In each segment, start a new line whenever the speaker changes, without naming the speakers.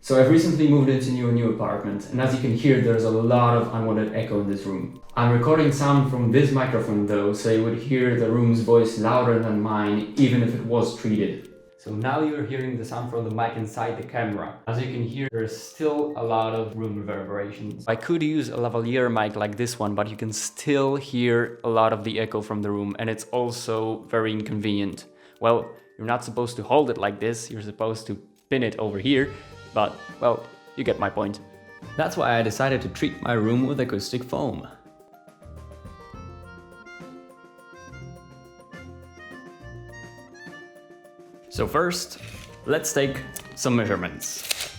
So I've recently moved into a new apartment, and as you can hear, there's a lot of unwanted echo in this room. I'm recording sound from this microphone though, so you would hear the room's voice louder than mine, even if it was treated. So now you're hearing the sound from the mic inside the camera. As you can hear, there's still a lot of room reverberations. I could use a lavalier mic like this one, but you can still hear a lot of the echo from the room, and it's also very inconvenient. Well, you're not supposed to hold it like this, you're supposed to pin it over here, but, well, you get my point. That's why I decided to treat my room with acoustic foam. So first, let's take some measurements.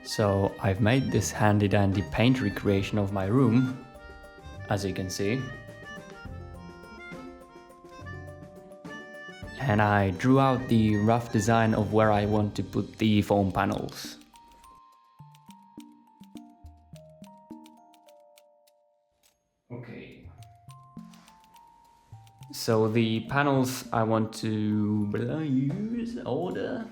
So I've made this handy dandy paint recreation of my room, as you can see. And I drew out the rough design of where I want to put the foam panels. Okay. So the panels I want to use order.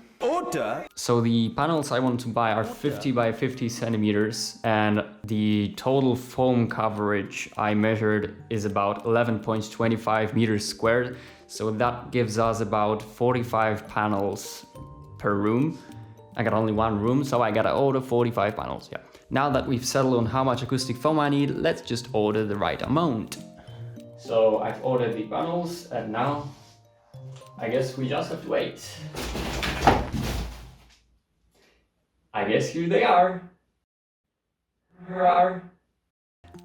So the panels I want to buy are 50 by 50 centimeters, and the total foam coverage I measured is about 11.25 meters squared. So that gives us about 45 panels per room. I got only one room, so I gotta order 45 panels, yeah. Now that we've settled on how much acoustic foam I need, let's just order the right amount. So I've ordered the panels, and now I guess we just have to wait. I guess here they are.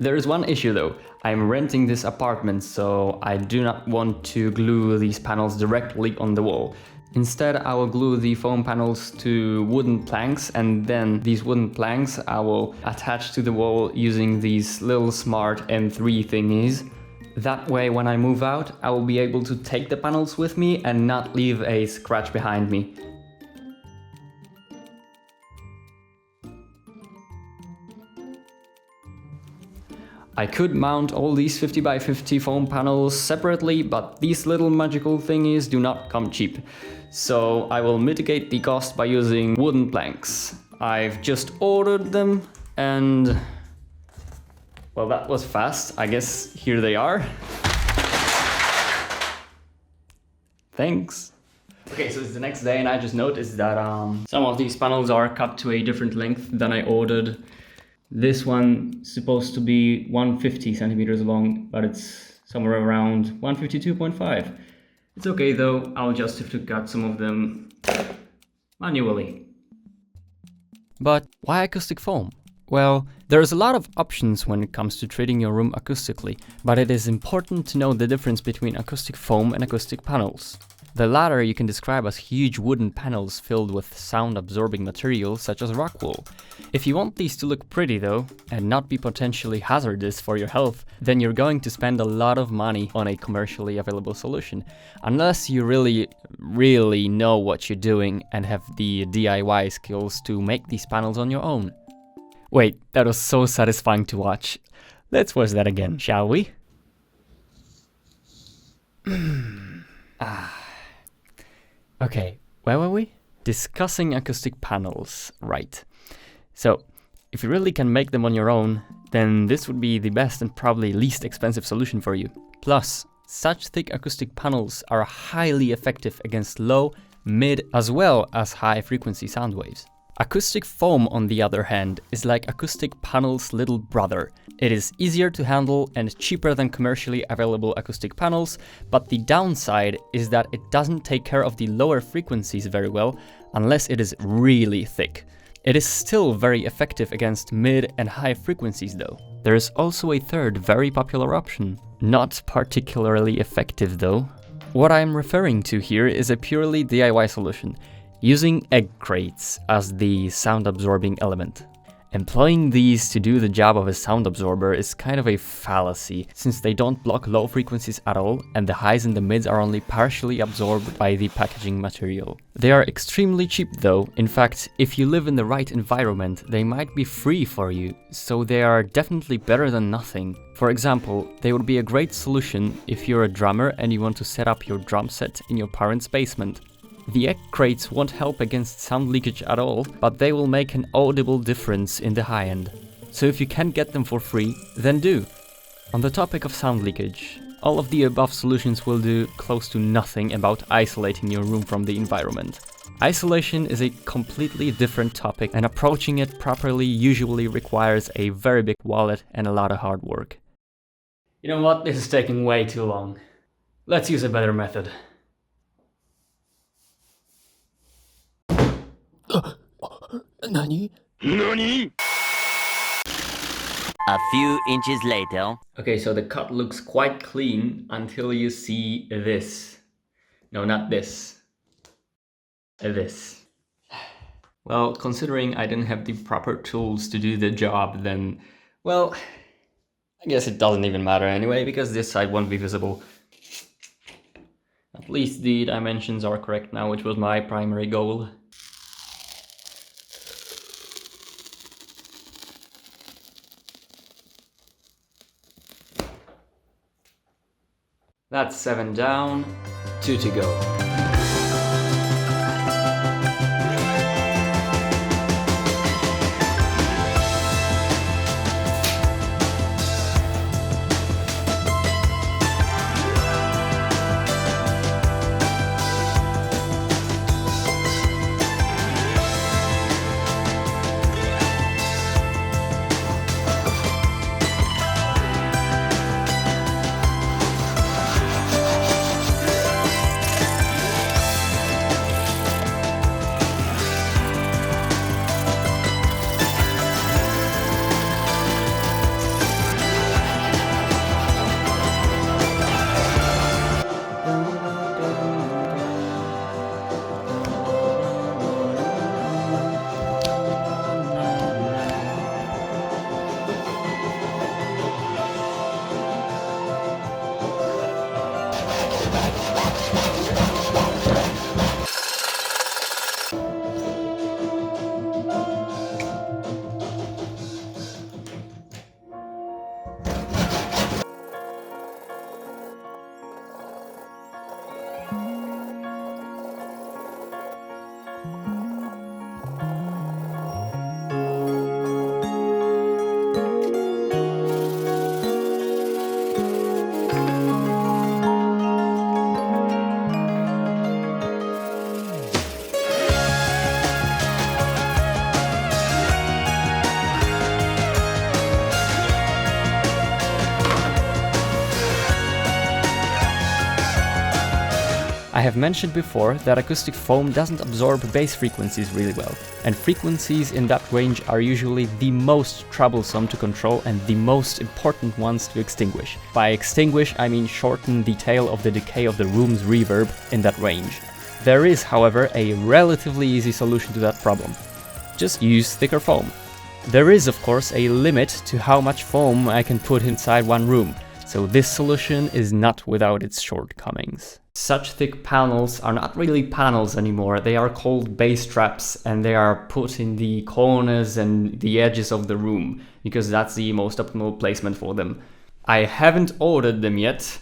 There is one issue though. I'm renting this apartment, so I do not want to glue these panels directly on the wall. Instead, I will glue the foam panels to wooden planks, and then these wooden planks I will attach to the wall using these little smart M3 thingies. That way, when I move out, I will be able to take the panels with me and not leave a scratch behind me. I could mount all these 50 by 50 foam panels separately, but these little magical thingies do not come cheap. So I will mitigate the cost by using wooden planks. I've just ordered them, and well, that was fast. I guess here they are. Thanks. Okay, so it's the next day, and I just noticed that some of these panels are cut to a different length than I ordered. This one is supposed to be 150 centimeters long, but it's somewhere around 152.5. It's okay though, I'll just have to cut some of them manually. But why acoustic foam? Well, there's a lot of options when it comes to treating your room acoustically, but it is important to know the difference between acoustic foam and acoustic panels. The latter you can describe as huge wooden panels filled with sound-absorbing material such as rock wool. If you want these to look pretty though, and not be potentially hazardous for your health, then you're going to spend a lot of money on a commercially available solution, unless you really know what you're doing and have the DIY skills to make these panels on your own. Wait, that was so satisfying to watch. Let's watch that again, shall we? Okay, where were we? Discussing acoustic panels, right. So, if you really can make them on your own, then this would be the best and probably least expensive solution for you. Plus, such thick acoustic panels are highly effective against low, mid, as well as high frequency sound waves. Acoustic foam, on the other hand, is like acoustic panels' little brother. It is easier to handle and cheaper than commercially available acoustic panels, but the downside is that it doesn't take care of the lower frequencies very well unless it is really thick. It is still very effective against mid and high frequencies though. There is also a third very popular option. Not particularly effective though. What I am referring to here is a purely DIY solution, using egg crates as the sound absorbing element. Employing these to do the job of a sound absorber is kind of a fallacy, since they don't block low frequencies at all, and the highs and the mids are only partially absorbed by the packaging material. They are extremely cheap though. In fact, if you live in the right environment, they might be free for you, so they are definitely better than nothing. For example, they would be a great solution if you're a drummer and you want to set up your drum set in your parents' basement. The egg crates won't help against sound leakage at all, but they will make an audible difference in the high end. So if you can get them for free, then do. On the topic of sound leakage, all of the above solutions will do close to nothing about isolating your room from the environment. Isolation is a completely different topic, and approaching it properly usually requires a very big wallet and a lot of hard work. You know what? This is taking way too long. Let's use a better method. Nani?
NANI?! A few inches later.
Okay, so the cut looks quite clean until you see this. No, not this. This. Well, considering I didn't have the proper tools to do the job, then, well, I guess it doesn't even matter anyway, because this side won't be visible. At least the dimensions are correct now, which was my primary goal. That's 7 down, 2 to go. I have mentioned before that acoustic foam doesn't absorb bass frequencies really well, and frequencies in that range are usually the most troublesome to control and the most important ones to extinguish. By extinguish, I mean shorten the tail of the decay of the room's reverb in that range. There is, however, a relatively easy solution to that problem. Just use thicker foam. There is, of course, a limit to how much foam I can put inside one room, so this solution is not without its shortcomings. Such thick panels are not really panels anymore, they are called bass traps, and they are put in the corners and the edges of the room, because that's the most optimal placement for them. I haven't ordered them yet,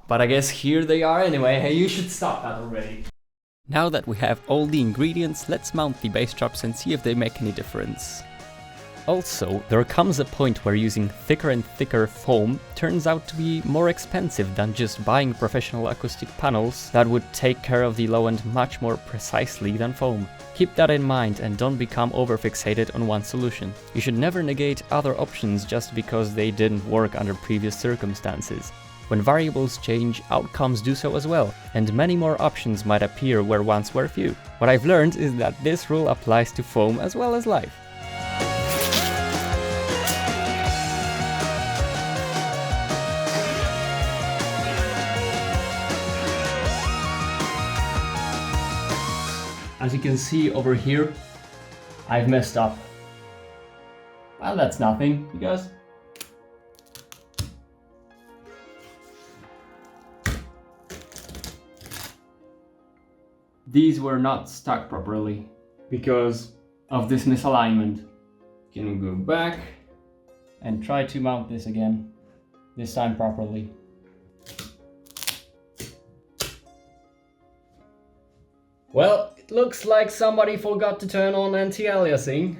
but I guess here they are anyway. Hey, you should stop that already. Now that we have all the ingredients, let's mount the bass traps and see if they make any difference. Also, there comes a point where using thicker and thicker foam turns out to be more expensive than just buying professional acoustic panels that would take care of the low end much more precisely than foam. Keep that in mind and don't become overfixated on one solution. You should never negate other options just because they didn't work under previous circumstances. When variables change, outcomes do so as well, and many more options might appear where once were few. What I've learned is that this rule applies to foam as well as life. As you can see over here, I've messed up. Well, that's nothing, because these were not stuck properly because of this misalignment. Can we go back and try to mount this again, this time properly. Well, it looks like somebody forgot to turn on anti-aliasing.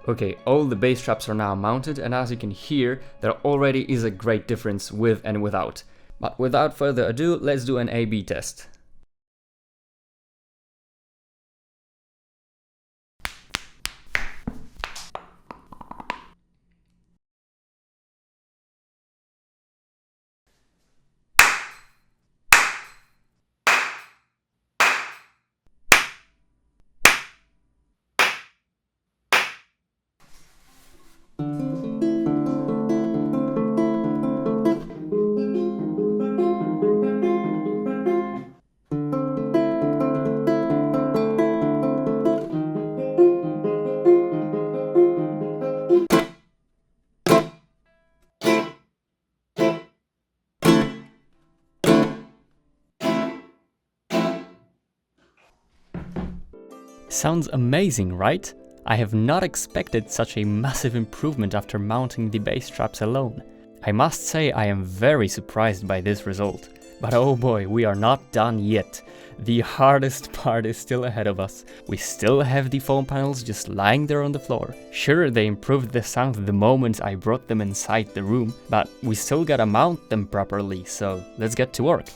Okay, all the bass traps are now mounted, and as you can hear, there already is a great difference with and without. But without further ado, let's do an A/B test. Sounds amazing, right? I have not expected such a massive improvement after mounting the bass traps alone. I must say I am very surprised by this result. But oh boy, we are not done yet. The hardest part is still ahead of us. We still have the foam panels just lying there on the floor. Sure, they improved the sound the moment I brought them inside the room, but we still gotta mount them properly, so let's get to work.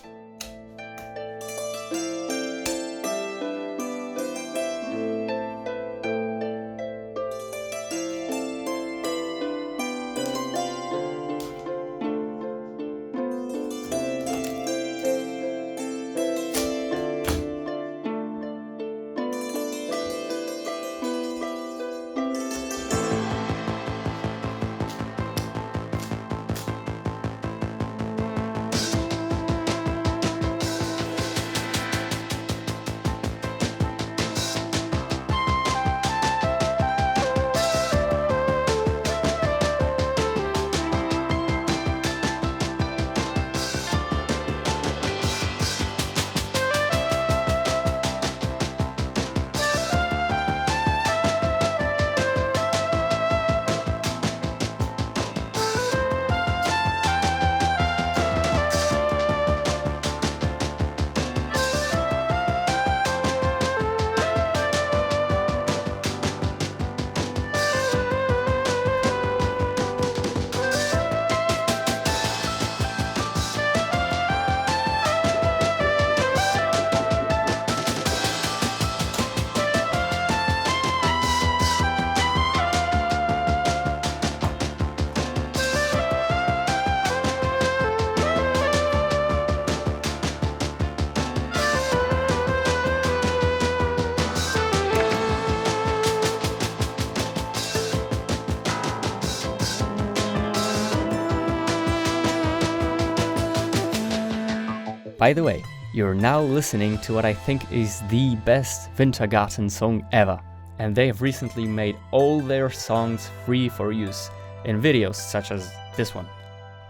By the way, you're now listening to what I think is the best Wintergatan song ever, and they have recently made all their songs free for use in videos such as this one.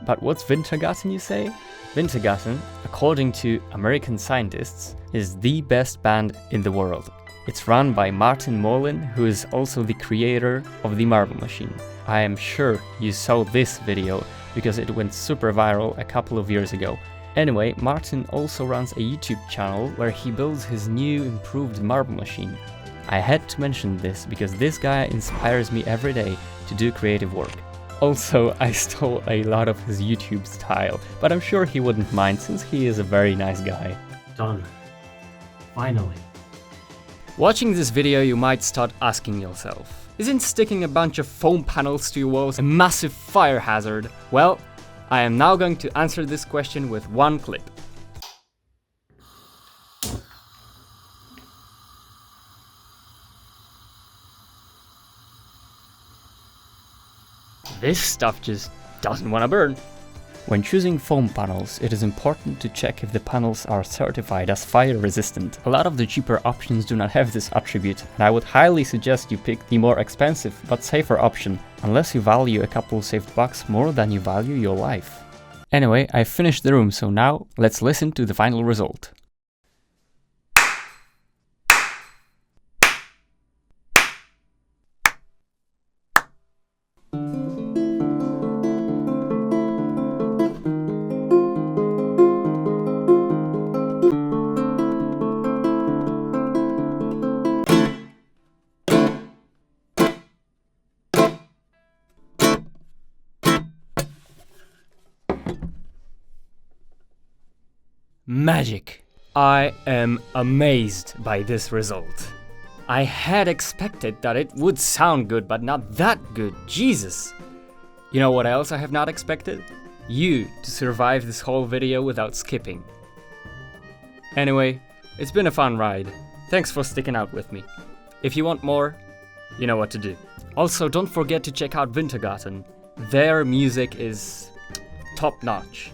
But what's Wintergatan, you say? Wintergatan, according to American scientists, is the best band in the world. It's run by Martin Molin, who is also the creator of the Marble Machine. I am sure you saw this video because it went super viral a couple of years ago. Anyway, Martin also runs a YouTube channel where he builds his new improved marble machine. I had to mention this because this guy inspires me every day to do creative work. Also, I stole a lot of his YouTube style, but I'm sure he wouldn't mind since he is a very nice guy. Done. Finally. Watching this video, you might start asking yourself, isn't sticking a bunch of foam panels to your walls a massive fire hazard? Well, I am now going to answer this question with one clip. This stuff just doesn't want to burn. When choosing foam panels, it is important to check if the panels are certified as fire resistant. A lot of the cheaper options do not have this attribute, and I would highly suggest you pick the more expensive but safer option, unless you value a couple saved bucks more than you value your life. Anyway, I finished the room, so now let's listen to the final result. Magic! I am amazed by this result. I had expected that it would sound good, but not that good, Jesus! You know what else I have not expected? You to survive this whole video without skipping. Anyway, it's been a fun ride. Thanks for sticking out with me. If you want more, you know what to do. Also, don't forget to check out Wintergatan. Their music is top notch.